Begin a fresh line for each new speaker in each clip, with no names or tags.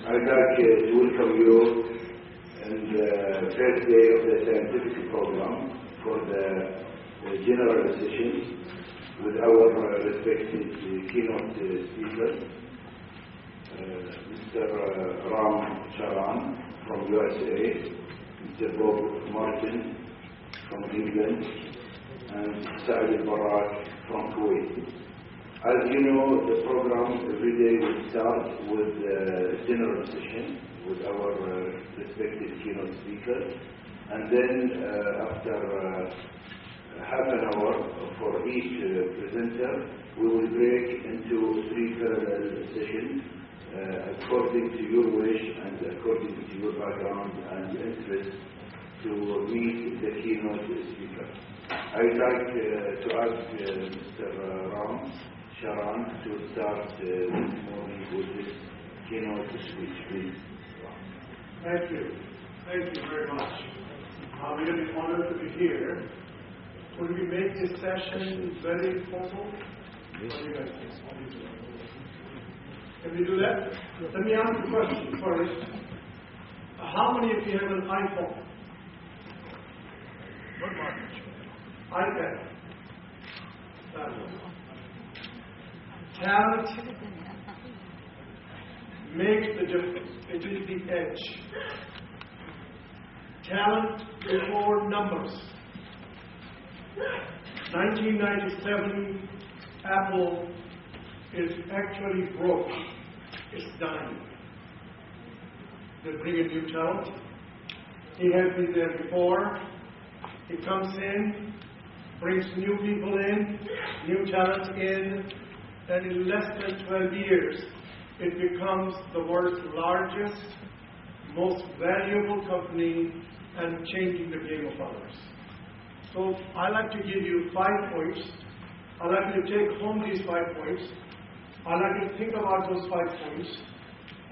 I'd like to welcome you in the first day of the scientific program for the general session with our respected keynote speaker, Mr. Ram Charan from USA, Mr. Bob Martin from England, and Saad Barak from Kuwait. As you know, the program every day will start with a general session with our respected keynote speaker, and then after half an hour for each presenter, we will break into 3 parallel sessions according to your wish and according to your background and interest to meet the keynote speaker. I'd like to ask Mr. Ram Charan to start this morning with this keynote speech, please.
Thank you. Thank you very much. I'm really honored to be here. Could we make this session very formal? What do you guys think? Can we do that? Let me ask a question first. How many of you have an iPhone? Not much. iPad. Talent makes the difference. It is the edge. Talent before numbers. 1997, Apple is actually broke. It's dying. They bring a new talent. He has been there before. He comes in, brings new people in, new talent in, and in less than 12 years, it becomes the world's largest, most valuable company and changing the game of others. So I like to give you 5 points. I like you to take home these 5 points. I like you to think about those 5 points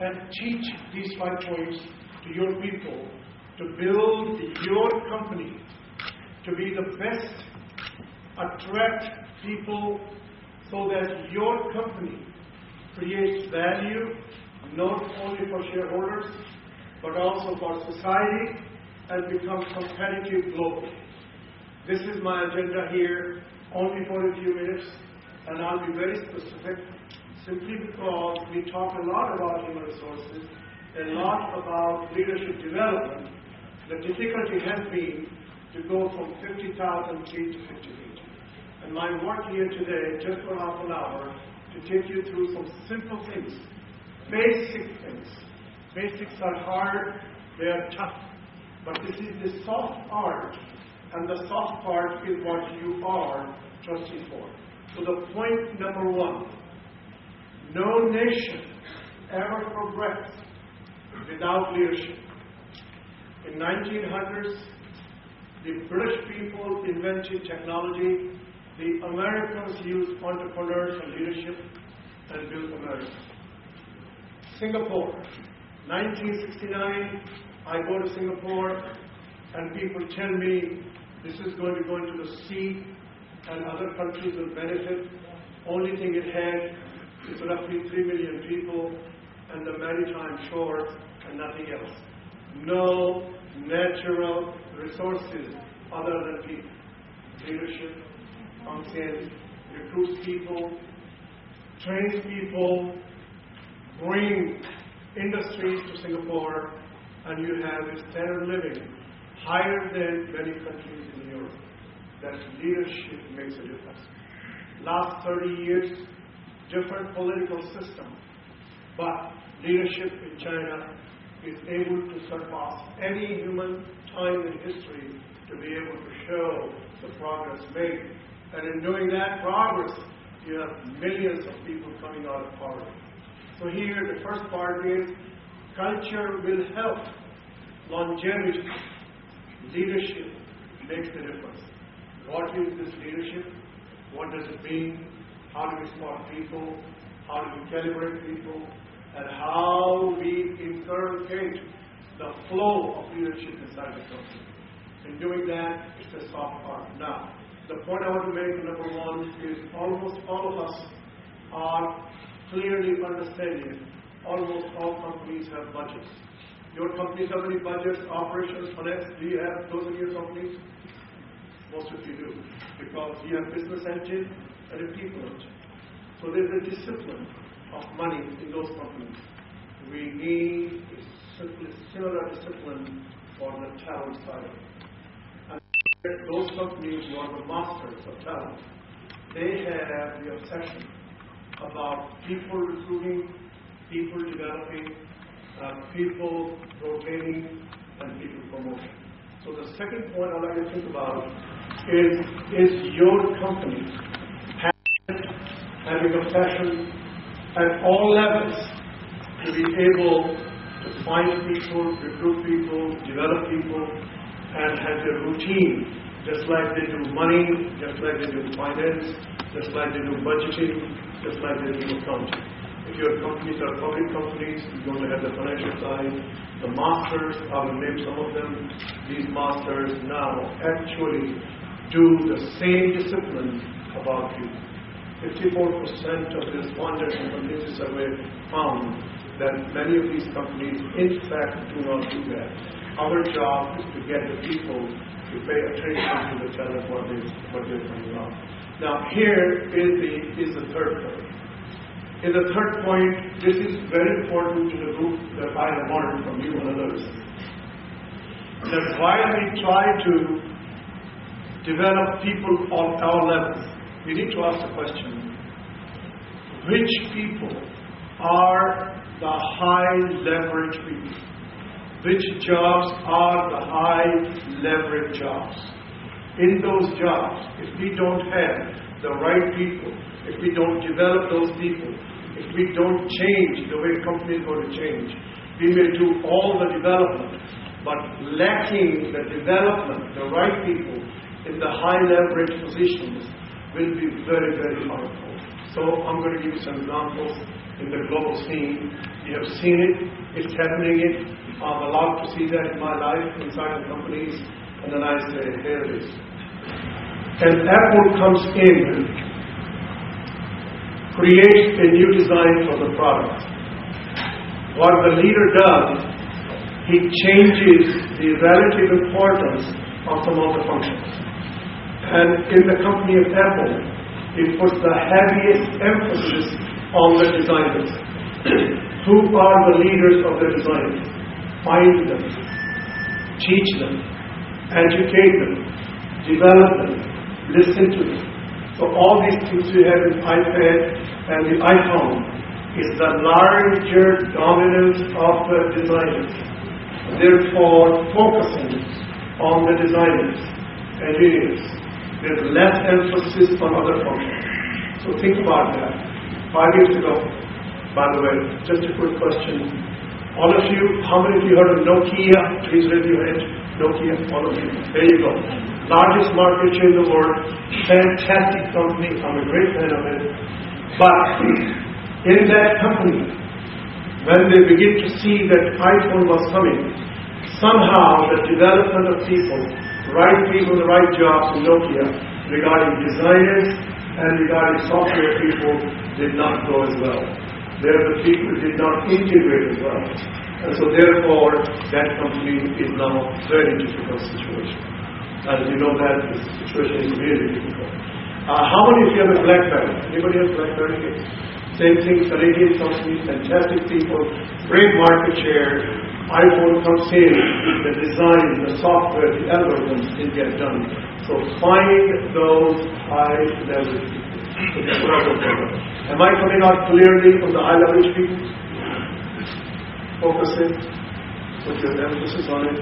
and teach these 5 points to your people to build your company to be the best, attract people so that your company creates value not only for shareholders but also for society and becomes competitive globally. This is my agenda here, only for a few minutes, and I'll be very specific simply because we talk a lot about human resources, a lot about leadership development. The difficulty has been to go from 50,000 feet to 50 feet. And my work here today, just for half an hour, to take you through some simple things, basic things. Basics are hard, they are tough. But this is the soft art, and the soft part is what you are trusting for. So the point number 1, no nation ever progressed without leadership. In 1900s, the British people invented technology. The Americans used entrepreneurs and leadership and built America. Singapore, 1969, I go to Singapore and people tell me this is going to go into the sea and other countries will benefit. Only thing it had is roughly 3 million people and the maritime shores and nothing else. No natural resources other than people. Leadership comes in, recruits people, trains people, bring industries to Singapore, and you have a standard of living higher than many countries in Europe. That leadership makes a difference. Last 30 years, different political system, but leadership in China is able to surpass any human time in history to be able to show the progress made. And in doing that progress, you have millions of people coming out of poverty. So here, the first part is culture will help longevity. Leadership makes the difference. What is this leadership? What does it mean? How do we spot people? How do we calibrate people? And how we inculcate the flow of leadership inside the company. In doing that, it's a soft part. Now, the point I want to make, number 1, is almost all of us are clearly understanding almost all companies have budgets. Your companies have any budgets, operations, finance? Do you have those in your companies? Most of you do, because you have business engine and a people engine. So there's a discipline of money in those companies. We need a similar discipline for the talent side. And those companies who are the masters of talent, they have the obsession about people recruiting, people developing, people rotating, and people promoting. So the second point I'd like to think about is your company having a passion at all levels to be able to find people, recruit people, develop people, and have their routine, just like they do money, just like they do finance, just like they do budgeting, just like they do accounting. If your companies are public companies, you're going to have the financial side. The masters, I will name some of them. These masters now actually do the same discipline about you. 54% of the respondents in the McKinsey survey found that many of these companies, in fact, do not do that. Our job is to get the people to pay attention to the talent what they're coming out. Now, here is the third point. In the third point, this is very important to the group that I have learned from you and others. That while we try to develop people on our levels, we need to ask the question, which people are the high leverage people? Which jobs are the high leverage jobs? In those jobs, if we don't have the right people, if we don't develop those people, if we don't change the way companies are going to change, we may do all the development, but lacking the development, the right people in the high leverage positions will be very, very harmful. So I'm going to give you some examples in the global scene. You have seen it, it's happening. I'm allowed to see that in my life inside the companies, and then I say, here it is. And Apple comes in, creates a new design for the product. What the leader does, he changes the relative importance of some of the functions. And in the company of Apple, it puts the heaviest emphasis on the designers. Who are the leaders of the designers? Find them, teach them, educate them, develop them, listen to them. So all these things we have in iPad and the iPhone is the larger dominance of the designers. Therefore, focusing on the designers, engineers, there's less emphasis on other functions. So think about that. 5 years ago, by the way, just a quick question. All of you, how many of you heard of Nokia? Please raise your hand. Nokia, all of you. There you go. Largest market share in the world. Fantastic company. I'm a great fan of it. But in that company, when they begin to see that iPhone was coming, somehow the development of people, right people, the right jobs in Nokia, regarding designers and regarding software people, did not go as well. There the people did not integrate as well. And so therefore, that company is now a very difficult situation. As you know that the situation is really difficult. How many of you have a BlackBerry? Anybody have BlackBerry here? Same thing, Canadian company, fantastic people, great market share. iPhone comes in, the design, the software, the algorithms didn't get done. So find those high leverage people. Am I coming out clearly from the high leverage people? Focus it, put your emphasis on it,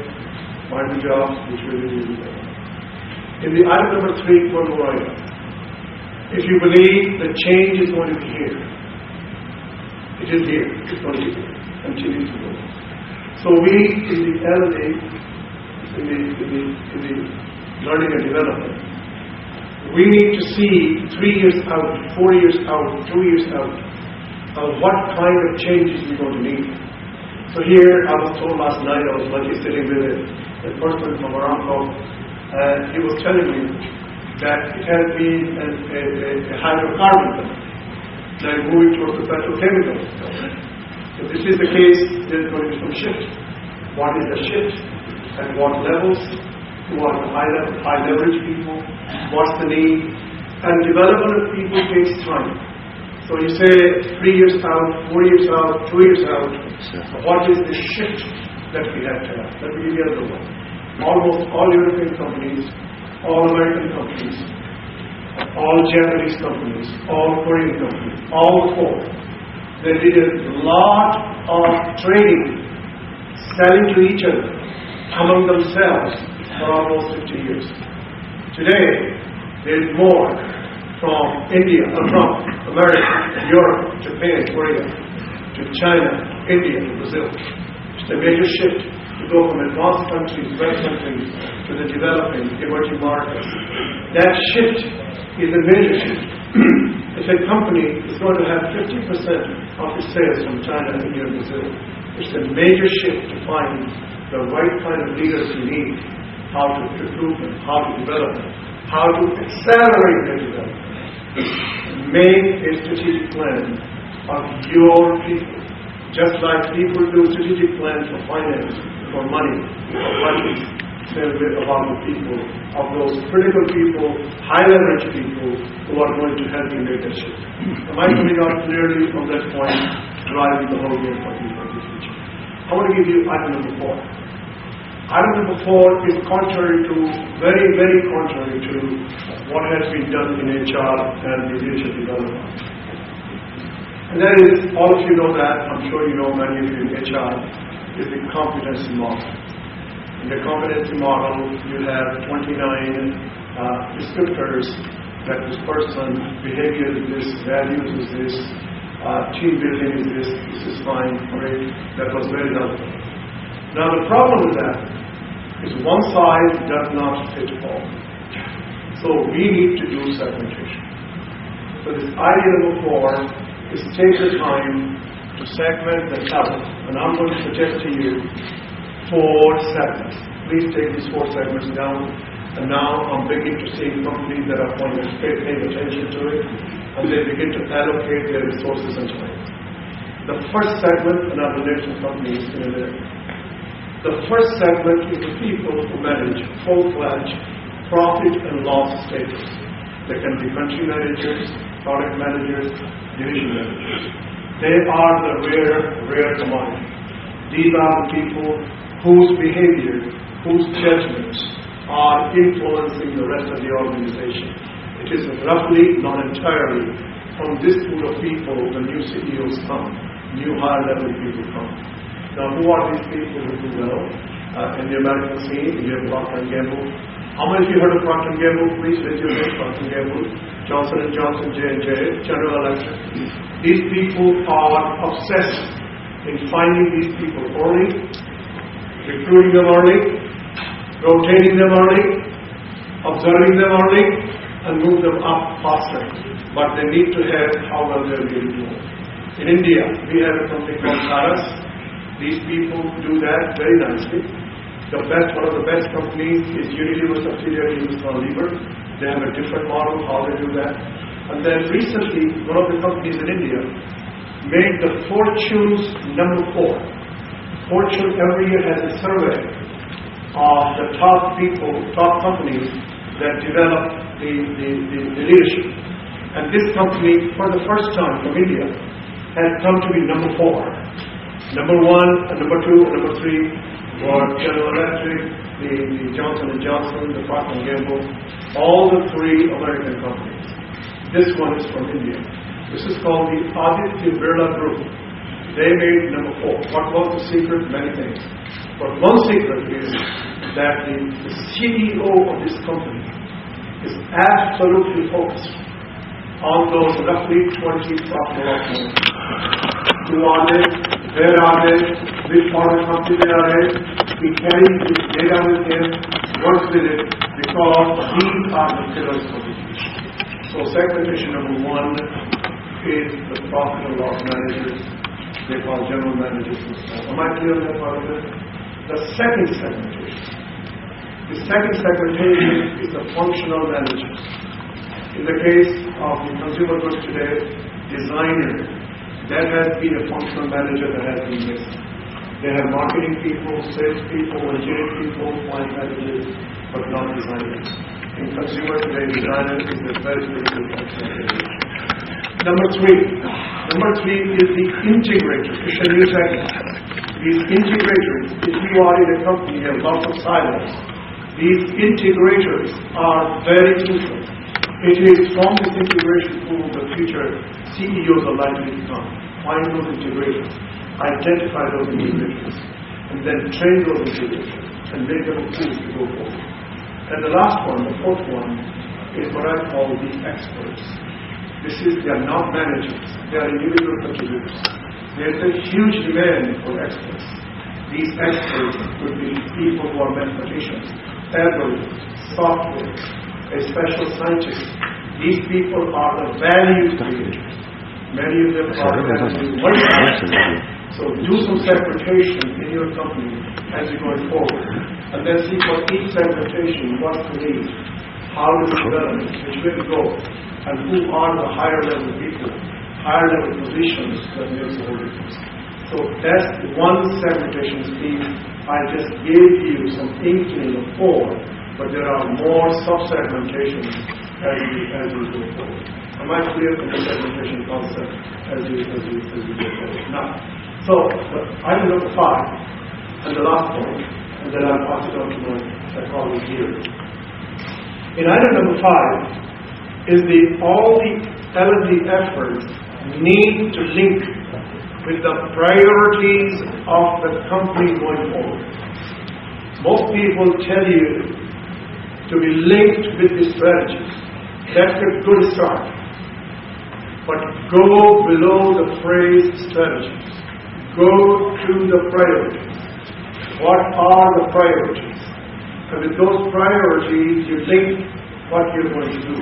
find the jobs which really need to be done. In the item number 3, one more item. If you believe the change is going to be here, it is here, it's going to be here, continue to go. So we, in the L&D, in the learning and development, we need to see 3 years out, 4 years out, 2 years out, what kind of changes we're going to need. So here, I was told last night, I was lucky sitting with a person from Aramco, and he was telling me that it has been a hydrocarbon, like moving towards the petrochemical. So this is the case, there's going to be some shift. What is the shift? At what levels? Who are the high leverage people? What's the need? And development of people takes time. So you say 3 years out, 4 years out, 2 years out, what is the shift that we have to have? Let me give you another one. Almost all European companies, all American companies, all Japanese companies, all Korean companies, all four, they did a lot of trading, selling to each other, among themselves for almost 50 years. Today, there is more from India, from America, Europe, Japan, Korea, to China, India, to Brazil. It's a major shift to go from advanced countries, developed countries, to the developing, emerging markets. That shift is a major shift. If a company is going to have 50% of its sales from China, India, and Brazil, it's a major shift to find the right kind of leaders you need, how to recruit them, how to develop them, how to accelerate their development. Make a strategic plan of your people. Just like people do strategic plans for finance, for money, for budget, say a bit about the people, of those critical people, high leverage people who are going to help you make that shift. Am I coming out clearly on that point, driving the whole game for you for the future? I want to give you item number 4. Item number 4 is contrary to, very, very contrary to what has been done in HR and the leadership development. And that is, all of you know that, I'm sure you know, many of you in HR, is the competency model. In the competency model, you have 29 descriptors that this person, behavior is this, values is this, team building is this is fine, great, that was very helpful. Now the problem with that is one size does not fit all. So we need to do segmentation. So this idea number 4 is take the time to segment the talent. And I'm going to suggest to you 4 segments. Please take these 4 segments down. And now I'm beginning to see companies that are paying attention to it, and they begin to allocate their resources and time. The first segment, and I will name some companies in a minute. The first segment is the people who manage full-fledged profit and loss statements. They can be country managers, product managers, division managers. They are the rare commodity. These are the people whose behavior, whose judgments are influencing the rest of the organization. It is roughly, not entirely, from this pool of people the new CEOs come, new higher level people come. Now, who are these people who do well in the American scene? You have Procter & Gamble. How many of you heard of Procter & Gamble? Please raise your hand. Procter & Gamble, Johnson & Johnson, J&J, General Electric. These people are obsessed in finding these people early, recruiting them early, rotating them early, observing them early, and move them up faster. But they need to have how well they're being doing. In India, we have a company called Taras. These people do that very nicely. One of the best companies is Unilever subsidiary Hindustan Lever. They have a different model how they do that. And then recently, one of the companies in India made the Fortune's number 4. Fortune every year has a survey of the top people, top companies that develop the leadership. And this company, for the first time from India, has come to be number 4. Number 1 and number 2 and number 3 were General Electric, the Johnson & Johnson, the Procter & Gamble, all the 3 American companies. This one is from India. This is called the Aditya Birla Group. They made number 4. What was the secret? Many things. But one secret is that the CEO of this company is absolutely focused on those roughly 20 profitable companies. Who are they? Where are they? Which foreign company they are in? He carries this data with him, works with it, because these are the pillars of the future. So segmentation number 1 is the profit and loss managers. They call general managers and so on. Am I clear on that part of it? The second segmentation. The second segmentation is the functional managers. In the case of the consumer goods today, designers, That has been a functional manager that has been missing. They have marketing people, sales people, engineering people, plant managers, but not designers. In consumer today, designer is a very critical function. Number three is the integrator. It's a new segment. These integrators, if you are in a company, you have lots of silos. These integrators are very crucial. It is from this integration pool the future CEOs are likely to come. Find those integrators, identify those integrators, and then train those integrators and make them a tool to go forward. And the last one, the fourth one, is what I call the experts. They are not managers, they are individual contributors. There's a huge demand for experts. These experts could be people who are mathematicians, algorithms, software, a special scientist. These people are the value creators. Many of them are value marketers. So do some segmentation in your company as you're going forward. And then see for each segmentation what's the need, how does it develop, which way to go, and who are the higher level people, higher level positions that makes the whole difference. So that's one segmentation scheme. I just gave you some inkling of 4, but there are more sub-segmentations as we go forward. Am I clear on the segmentation concept as we go forward? Now, so item number 5, and the last point, and then I'll pass it on to my colleague here. In item number 5 is all the L&D efforts need to link with the priorities of the company going forward. Most people tell you to be linked with the strategies. That's a good start. But go below the phrase strategies. Go to the priorities. What are the priorities? And with those priorities, you link what you're going to do.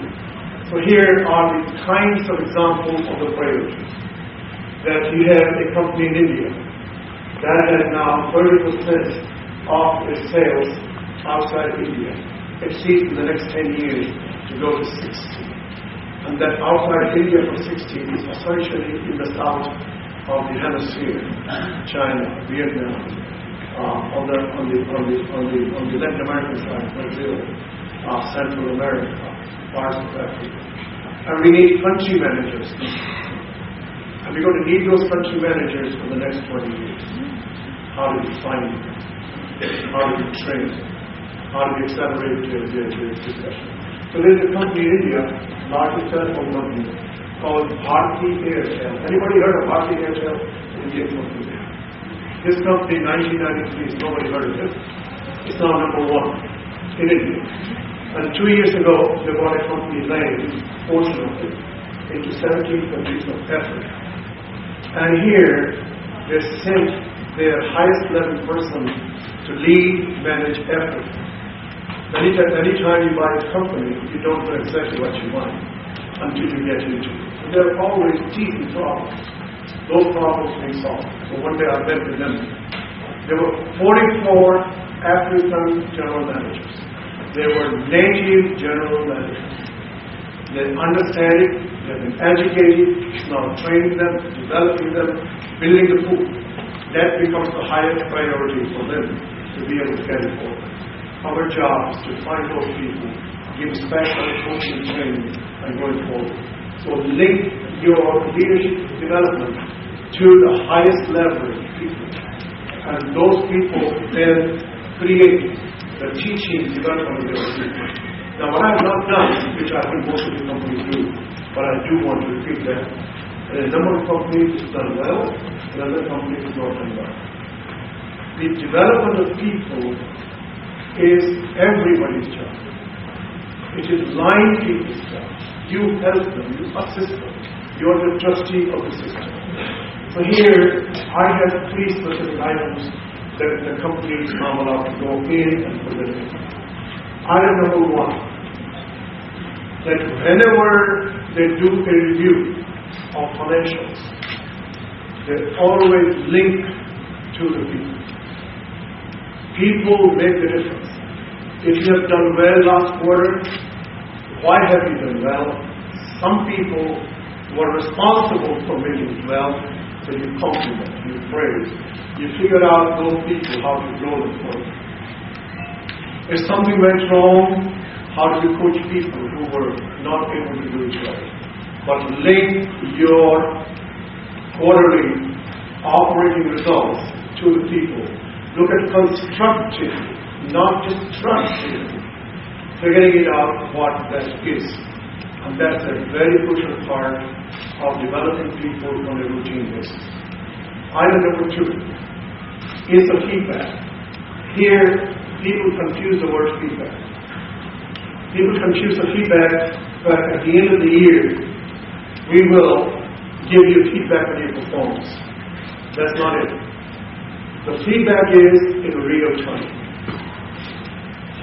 So here are the kinds of examples of the priorities. That you have a company in India that has now 30% of its sales outside India. It seeks in the next 10 years to go to 60. And that outside India for 60 is essentially in the south of the hemisphere, China, Vietnam, on the Latin American side, Brazil, Central America, parts of Africa. And we need country managers. And we're going to need those country managers for the next 20 years. How do we find them? How do we train them? How do we accelerate their discussion? So there's a company in India, largest telephone company, called Bharti Airtel. Anybody heard of Bharti Airtel? Indian company. This company in 1993, nobody heard of it. It's now number 1 in India. And 2 years ago, they bought a company name, portion of it, into 17 countries of Africa. And here, they sent their highest level person to lead, manage effort. Anytime you buy a company, you don't know exactly what you want until you get into it. So there are always teething problems. Those problems being solved. So one day I met with them. There were 44 African general managers. They were native general managers. They understand it, they've been educated, now training them, developing them, building the pool. That becomes the highest priority for them to be able to carry forward. Our job is to find those people, give special coaching training, and going forward. So link your leadership development to the highest level of people. And those people then create the teaching development of those people. Now what I have not done, which I think most of the companies do, but I do want to repeat that, a number of companies is done well, and other companies is not done well. The development of people is everybody's job. It is line people's job. You help them, you assist them. You are the trustee of the system. So here, I have 3 specific items that the companies are allowed to go in and put it in. Item number 1, that whenever they do a review of financials, they always link to the people. People make the difference. If you have done well last quarter, why have you done well? Some people who are responsible for making wealth, so you compliment, you praise, you figure out those people how to grow them for you. If something went wrong, how do you coach people who were not able to do it right? But link your quarterly operating results to the people. Look at constructive, not destructive, figuring it out what that is. And that's a very crucial part of developing people on a routine basis. Item number 2 is the feedback. Here, people confuse the word feedback. People confuse the feedback, but at the end of the year, we will give you feedback on your performance. That's not it. The feedback is in real time.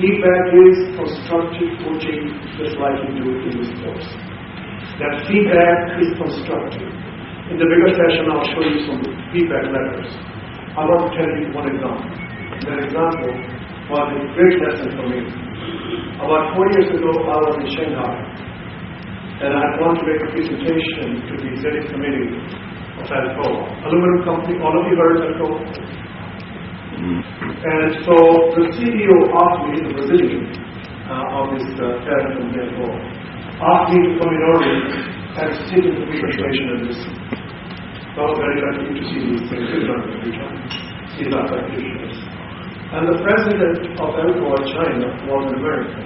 Feedback is constructive coaching, just like you do it in this course. That feedback is constructive. In the bigger session, I'll show you some feedback letters. I want to tell you one example. That example was a great lesson for me. About 4 years ago, I was in Shanghai, and I had wanted to make a presentation to the executive committee of Alcoa, aluminum company. All of you heard Alcoa? And so the CEO asked me, the Brazilian of this parent company Alcoa, asked me to come in early and sit in the presentation and listen. So I was very lucky to see these things in these are practitioners. And the president of Alcoa China was an American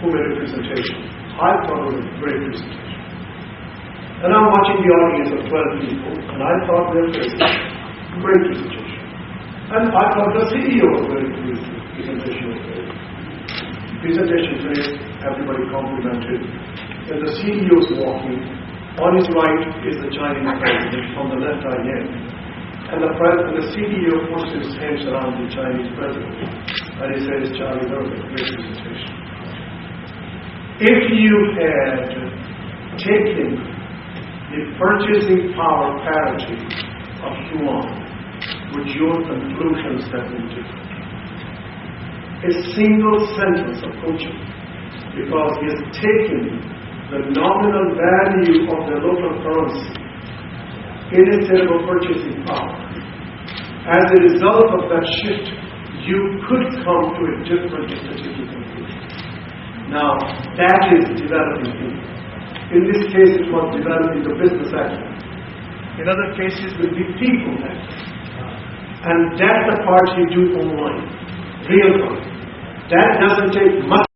who made a presentation. I thought it was a great presentation. And I'm watching the audience of 12 people, and I thought their faces, great presentation. And I thought the CEO was very pleased with the presentation. Presentation finished, everybody complimented. And the CEO is walking. On his right is the Chinese president, on the left I am. And the CEO puts his hands around the Chinese president. And he says, Charlie, that was a great presentation. If you had taken the purchasing power parity of yuan, would your conclusions have been different? A single sentence of coaching, because he has taken the nominal value of the local currency instead of purchasing power. As a result of that shift, you could come to a different statistical conclusion. Now, that is developing people. In this case, it was developing the business acumen. In other cases, it will be people acumen. And that's the part you do online, real time. That doesn't take much.